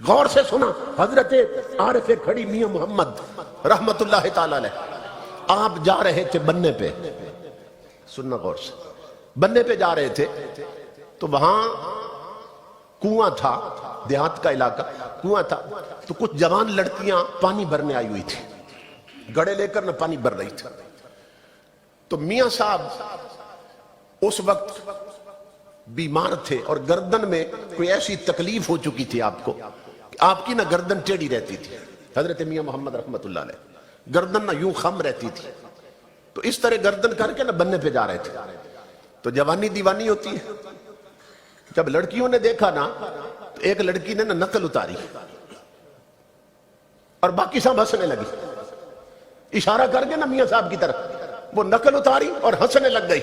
غور سے سنا، حضرت عارف کھڑی میاں محمد رحمت اللہ تعالی علیہ، آپ جا رہے تھے بننے پہ، سننا غور سے، بننے پہ جا رہے تھے تو وہاں کنواں تھا، دیہات کا علاقہ، کنواں تھا، تو کچھ جوان لڑکیاں پانی بھرنے آئی ہوئی تھی، گڑے لے کر نہ پانی بھر رہی تھی۔ تو میاں صاحب اس وقت بیمار تھے اور گردن میں کوئی ایسی تکلیف ہو چکی تھی آپ کو کہ آپ کی نہ گردن ٹیڑھی رہتی تھی، حضرت میاں محمد رحمت اللہ علیہ گردن نہ یوں خم رہتی تھی، تو اس طرح گردن کر کے نہ بننے پہ جا رہے تھے۔ تو جوانی دیوانی ہوتی ہے، جب لڑکیوں نے دیکھا نا تو ایک لڑکی نے نقل اتاری اور باقی سب ہنسنے لگی، اشارہ کر کے نا میاں صاحب کی طرف، وہ نقل اتاری اور ہنسنے لگ گئی،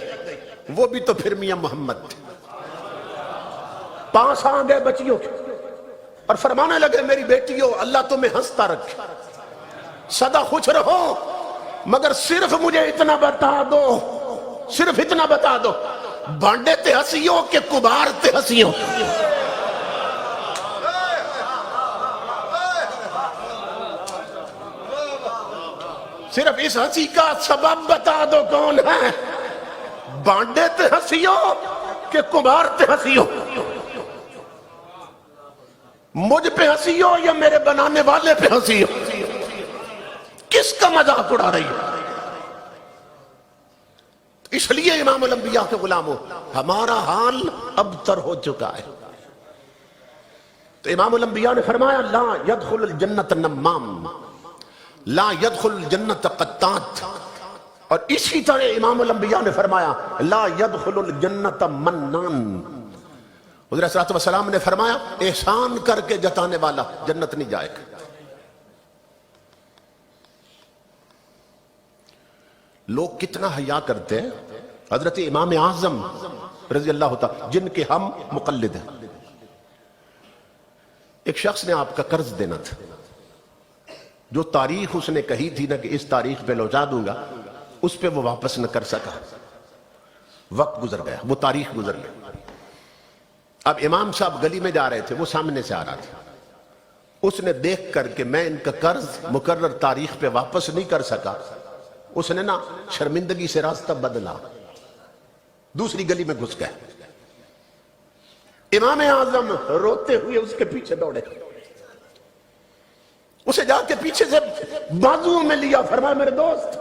وہ بھی تو پھر میاں محمد تھے۔ پاس آ گئے بچیوں کے اور فرمانے لگے میری بیٹیوں اللہ تمہیں ہنستا رکھے، سدا خوش رہو، مگر صرف مجھے اتنا بتا دو، صرف اتنا بتا دو، بانڈے تے ہنسیوں کہ کبار تے ہنسیوں؟ صرف اس ہنسی کا سبب بتا دو کون ہے، بانڈے تے ہنسیوں کہ کبار تے ہنسیوں؟ مجھ پہ ہنسی ہو یا میرے بنانے والے پہ ہنسی ہو؟ کس کا مذاق اڑا رہی ہو؟ اس لیے امام الانبیاء کے غلاموں ہمارا حال ابتر ہو چکا ہے۔ تو امام الانبیاء نے فرمایا لا يدخل الجنت نمام، لا يدخل الجنت قطات، اور اسی طرح امام الانبیاء نے فرمایا لا يدخل الجنت منان، حضرت صلی اللہ علیہ وسلم نے فرمایا احسان کر کے جتانے والا جنت نہیں جائے گا۔ لوگ کتنا حیا کرتے ہیں، حضرت امام اعظم رضی اللہ تعالی جن کے ہم مقلد ہیں، ایک شخص نے آپ کا قرض دینا تھا، جو تاریخ اس نے کہی تھی نا کہ اس تاریخ پہ لوٹا دوں گا، اس پہ وہ واپس نہ کر سکا، وقت گزر گیا، وہ تاریخ گزر گئی۔ اب امام صاحب گلی میں جا رہے تھے، وہ سامنے سے آ رہا تھا، اس نے دیکھ کر کہ میں ان کا قرض مقرر تاریخ پہ واپس نہیں کر سکا، اس نے نا شرمندگی سے راستہ بدلا، دوسری گلی میں گھس گئے۔ امام اعظم روتے ہوئے اس کے پیچھے دوڑے، اسے جا کے پیچھے سے بازو میں لیا، فرمایا میرے دوست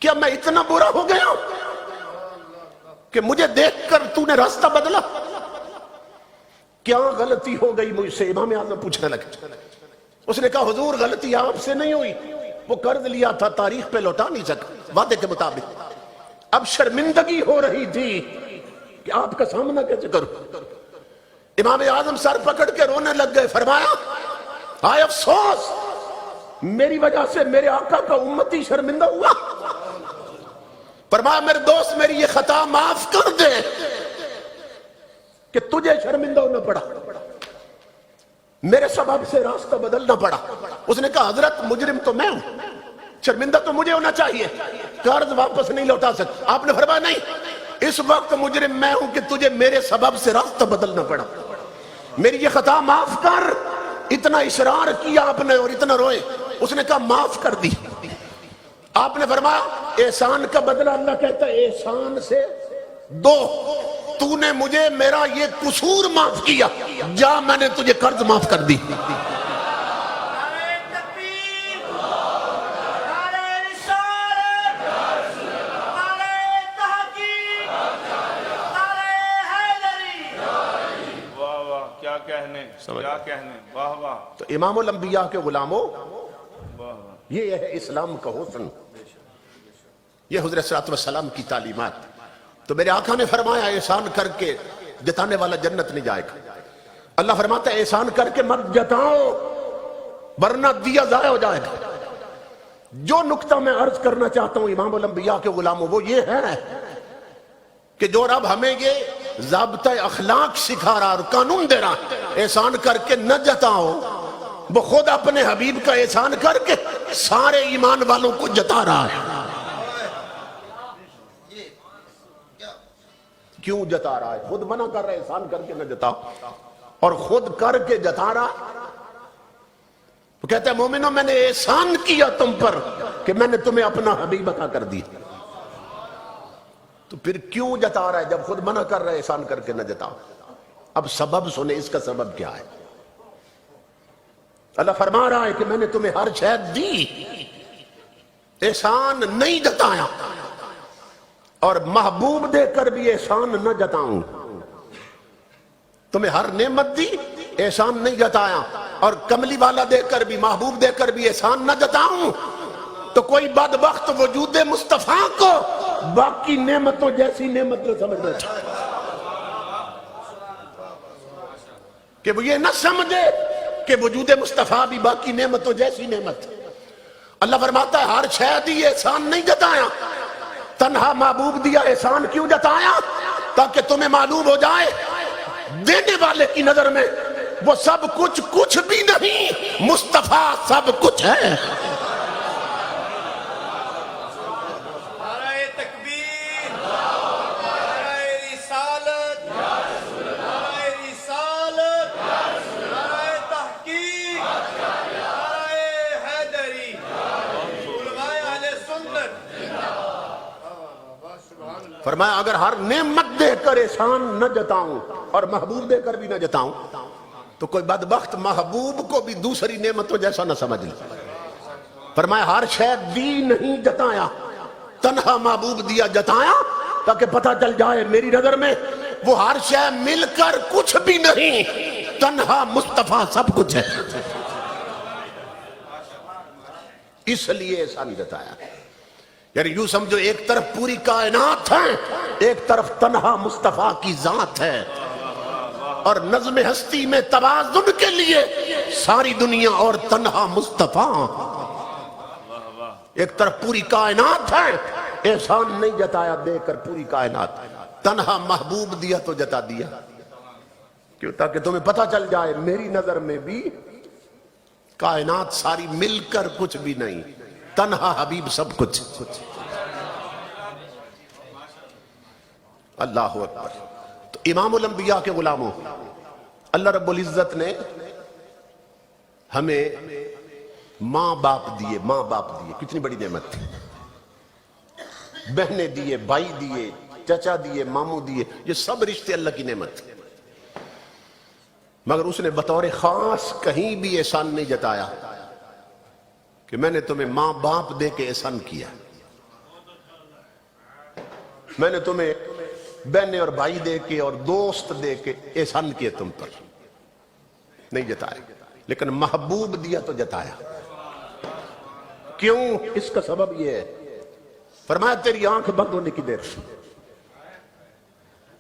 کیا میں اتنا برا ہو گیا کہ مجھے دیکھ کر تو نے راستہ بدلا؟ کیا غلطی ہو گئی مجھ سے؟ امام اعظم پوچھنے لگے۔ اس نے کہا حضور غلطی آپ سے نہیں ہوئی، وہ قرض لیا تھا تاریخ پہ لوٹا نہیں سکا وعدے کے مطابق، اب شرمندگی ہو رہی تھی کہ آپ کا سامنا کیسے کروں۔ امام اعظم سر پکڑ کے رونے لگ گئے، فرمایا ہائے افسوس، میری وجہ سے میرے آقا کا امتی شرمندہ ہوا۔ فرمایا میرے دوست میری یہ خطا معاف کر دے کہ تجھے شرمندہ ہونا پڑا، میرے سبب سے راستہ بدلنا پڑا۔ اس نے کہا حضرت مجرم تو میں ہوں، شرمندہ تو مجھے ہونا چاہیے، قرض واپس نہیں لوٹا سکتا۔ آپ نے فرمایا نہیں، اس وقت مجرم میں ہوں کہ تجھے میرے سبب سے راستہ بدلنا پڑا، میری یہ خطا معاف کر۔ اتنا اصرار کیا آپ نے اور اتنا روئے، اس نے کہا معاف کر دی۔ آپ نے فرمایا احسان کا بدلہ اللہ کہتا ہے احسان سے دو، تو نے مجھے میرا یہ قصور معاف کیا، جا میں نے تجھے قرض معاف کر دی۔ تو امام الانبیاء کے غلاموں یہ ہے اسلام کا حسن، یہ حضرت صلی اللہ علیہ وسلم کی تعلیمات۔ تو میرے آقا نے فرمایا احسان کر کے جتانے والا جنت نہیں جائے گا۔ اللہ فرماتا ہے احسان کر کے مت جتاؤ ورنہ دیا ضائع ہو جائے گا۔ جو نقطہ میں عرض کرنا چاہتا ہوں امام الانبیاء کے غلاموں وہ یہ ہے کہ جو رب ہمیں یہ ضابطہ اخلاق سکھا رہا اور قانون دے رہا احسان کر کے نہ جتاؤ، وہ خود اپنے حبیب کا احسان کر کے سارے ایمان والوں کو جتا رہا ہے۔ کیوں جتا رہا ہے؟ خود منع کر رہا ہے احسان کر کے نہ جتاؤ، اور خود کر کے جتا رہا. وہ کہتا ہے مومنوں میں نے احسان کیا تم پر کہ میں نے تمہیں اپنا حبیب عطا کر دی. تو پھر کیوں جتا رہا ہے جب خود منع کر رہا ہے احسان کر کے نہ جتا؟ اب سبب سنے، اس کا سبب کیا ہے؟ اللہ فرما رہا ہے کہ میں نے تمہیں ہر شے دی، احسان نہیں جتایا، اور محبوب دے کر بھی احسان نہ جتاؤں. تمہیں ہر نعمت دی، احسان نہیں جتایا، اور کملی والا دے کر بھی، محبوب دے کر بھی احسان نہ جتاؤں. تو کوئی بدبخت وجود مصطفیٰ کو باقی نعمتوں جیسی نعمت نہ سمجھنا چاہیے، کہ وہ یہ نہ سمجھے کہ وجود مصطفیٰ بھی باقی نعمتوں جیسی نعمت. اللہ فرماتا ہے ہر شے دی، احسان نہیں جتایا. تنہا محبوب دیا، احسان کیوں جتایا؟ تاکہ تمہیں معلوم ہو جائے دینے والے کی نظر میں وہ سب کچھ کچھ بھی نہیں، مصطفیٰ سب کچھ ہے. فرمایا اگر ہر نعمت دے کر احسان نہ جتاؤں اور محبوب دے کر بھی نہ جتاؤں تو کوئی بدبخت محبوب کو بھی دوسری نعمتوں جیسا نہ سمجھ لے. فرمایا ہر شے دی نہیں جتایا، تنہا محبوب دیا جتایا تاکہ پتہ چل جائے میری نظر میں وہ ہر شے مل کر کچھ بھی نہیں، تنہا مصطفیٰ سب کچھ ہے. اس لیے احسان جتایا. یعنی یوں سمجھو ایک طرف پوری کائنات ہے، ایک طرف تنہا مصطفیٰ کی ذات ہے، اور نظم ہستی میں توازن کے لیے ساری دنیا اور تنہا مصطفیٰ. ایک طرف پوری کائنات ہے، احسان نہیں جتایا دے کر پوری کائنات، تنہا محبوب دیا تو جتا دیا. کیوں؟ تاکہ تمہیں پتہ چل جائے میری نظر میں بھی کائنات ساری مل کر کچھ بھی نہیں، تنہا حبیب سب کچھ. اللہ اکبر. تو امام الانبیاء کے غلاموں، اللہ رب العزت نے ہمیں ماں باپ دیے. ماں باپ دیے کتنی بڑی نعمت تھی. بہنیں دیے، بھائی دیے، چچا دیے، ماموں دیے، یہ سب رشتے اللہ کی نعمت تھی. مگر اس نے بطور خاص کہیں بھی احسان نہیں جتایا کہ میں نے تمہیں ماں باپ دے کے احسان کیا، میں نے تمہیں بہنیں اور بھائی دے کے اور دوست دے کے احسان کیا تم پر. نہیں جتایا، لیکن محبوب دیا تو جتایا. کیوں؟ اس کا سبب یہ ہے، فرمایا تیری آنکھ بند ہونے کی دیر.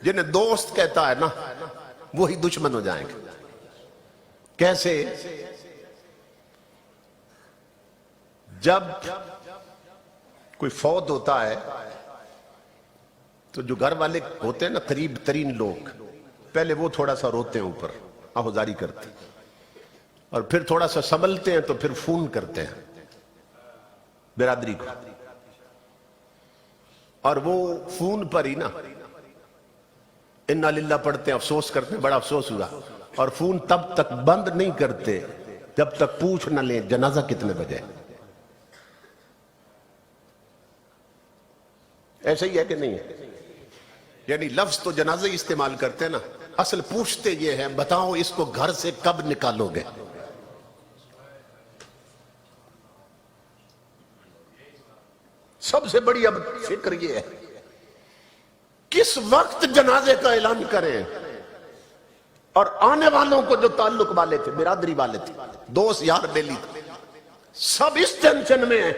جنہیں دوست کہتا ہے نا وہی دشمن ہو جائیں گے. کیسے؟ جب کوئی فوت ہوتا ہے تو جو گھر والے ہوتے ہیں نا قریب ترین لوگ، پہلے وہ تھوڑا سا روتے ہیں، اوپر آہوزاری کرتے ہیں، اور پھر تھوڑا سا سنبھلتے ہیں تو پھر فون کرتے ہیں برادری کو، اور وہ فون پر ہی نا انا للہ پڑھتے ہیں، افسوس کرتے ہیں بڑا افسوس ہوا. اور فون تب تک بند نہیں کرتے جب تک پوچھ نہ لیں جنازہ کتنے بجے. ایسا ہی ہے کہ نہیں؟ یعنی لفظ تو جنازہ ہی استعمال کرتے ہیں نا، اصل پوچھتے یہ ہیں بتاؤ اس کو گھر سے کب نکالو گے. سب سے بڑی اب فکر یہ ہے کس وقت جنازے کا اعلان کریں. اور آنے والوں کو جو تعلق والے تھے، برادری والے تھے، دوست یار بیلی تھے، سب اس ٹینشن میں ہیں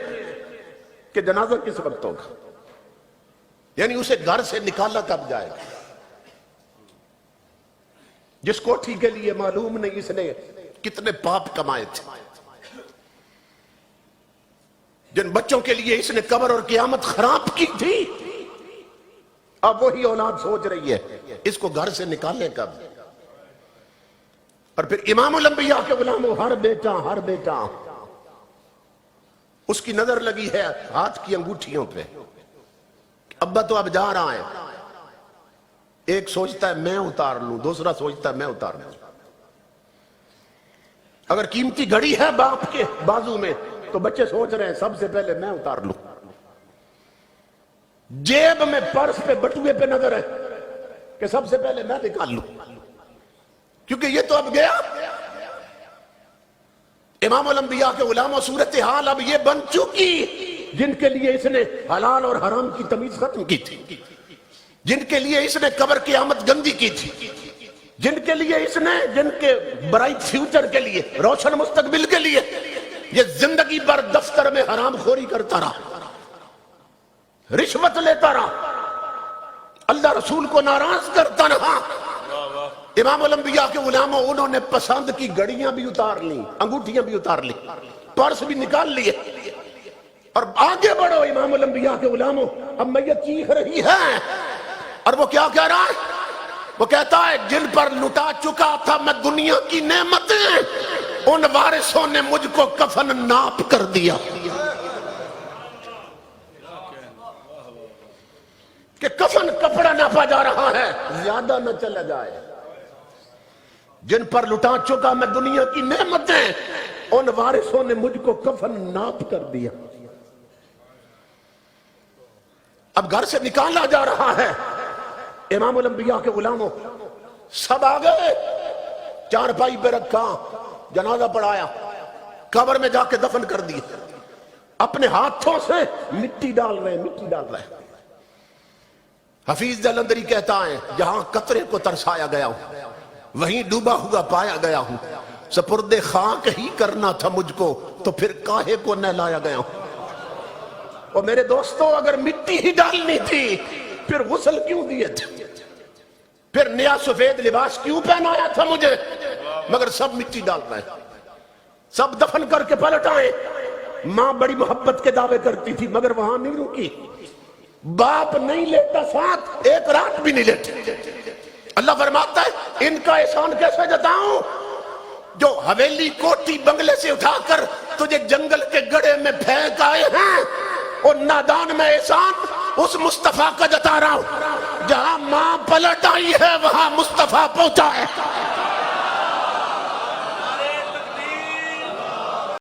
کہ جنازہ کس وقت ہوگا. یعنی اسے گھر سے نکالا کب جائے گا. جس کوٹھی کے لیے معلوم نہیں اس نے کتنے پاپ کمائے تھے، جن بچوں کے لیے اس نے قبر اور قیامت خراب کی تھی، اب وہی اولاد سوچ رہی ہے اس کو گھر سے نکالنے کب. اور پھر امام الانبیاء کے غلاموں، ہر بیٹا اس کی نظر لگی ہے ہاتھ کی انگوٹھیوں پہ. ابا تو اب جا رہا ہے، ایک سوچتا ہے میں اتار لوں، دوسرا سوچتا ہے میں اتار لوں. اگر قیمتی گھڑی ہے باپ کے بازو میں تو بچے سوچ رہے ہیں سب سے پہلے میں اتار لوں. جیب میں پرس پہ بٹوے پہ نظر ہے کہ سب سے پہلے میں نکال لوں، کیونکہ یہ تو اب گیا. امام الانبیاء کے غلاموں صورتحال اب یہ بن چکی جن کے لیے اس نے حلال اور حرام کی تمیز ختم کی تھی، جن کے لیے اس نے قبر کی آمد گندی کی تھی، جن کے لیے اس نے جن کے برائٹ فیوچر کے لیے روشن مستقبل کے لیے یہ زندگی بھر دفتر میں حرام خوری کرتا رہا، رشوت لیتا رہا، اللہ رسول کو ناراض کرتا رہا. امام الانبیاء کے غلاموں انہوں نے پسند کی گھڑیاں بھی اتار لی، انگوٹھیاں بھی اتار لی، پرس بھی نکال لیے، اور آگے بڑھو امام الانبیاء کے غلاموں. اب میت چیخ رہی ہے اور وہ کیا کہہ رہا ہے؟ وہ کہتا ہے جن پر لٹا چکا تھا میں دنیا کی نعمتیں، ان وارثوں نے مجھ کو کفن ناپ کر دیا کہ کفن کپڑا ناپا جا رہا ہے زیادہ نہ چلا جائے. جن پر لٹا چکا میں دنیا کی نعمتیں، ان وارثوں نے مجھ کو کفن ناپ کر دیا. اب گھر سے نکالا جا رہا ہے امام الانبیاء کے غلاموں، سب آ گئے، چارپائی پہ رکھا، جنازہ پڑھایا، قبر میں جا کے دفن کر دی. اپنے ہاتھوں سے مٹی ڈال رہے ہیں. حفیظ جلندری کہتا ہے جہاں قطرے کو ترسایا گیا ہوں وہیں ڈوبا ہوا پایا گیا ہوں، سپرد خاک ہی کرنا تھا مجھ کو تو پھر کاہے کو نہلایا گیا ہوں. اور میرے دوستوں اگر مٹی ہی ڈالنی تھی پھر غسل کیوں دیے تھے، پھر نیا سفید لباس کیوں پہنایا تھا مجھے؟ مگر سب مٹی ڈال رہے ہیں، سب دفن کر کے پلٹ آئے. ماں بڑی محبت کے دعوے کرتی تھی مگر وہاں نہیں رکی، باپ نہیں لیتا ساتھ، ایک رات بھی نہیں لیتے. اللہ فرماتا ہے ان کا احسان کیسے جتاؤں؟ جو حویلی کوٹھی بنگلے سے اٹھا کر تجھے جنگل کے گڑھے میں پھینک آئے ہیں، اور نادان میں احسان اس مصطفیٰ کا جتا رہا ہوں. جہاں ماں پلٹ آئی ہے وہاں مصطفیٰ پہنچا ہے.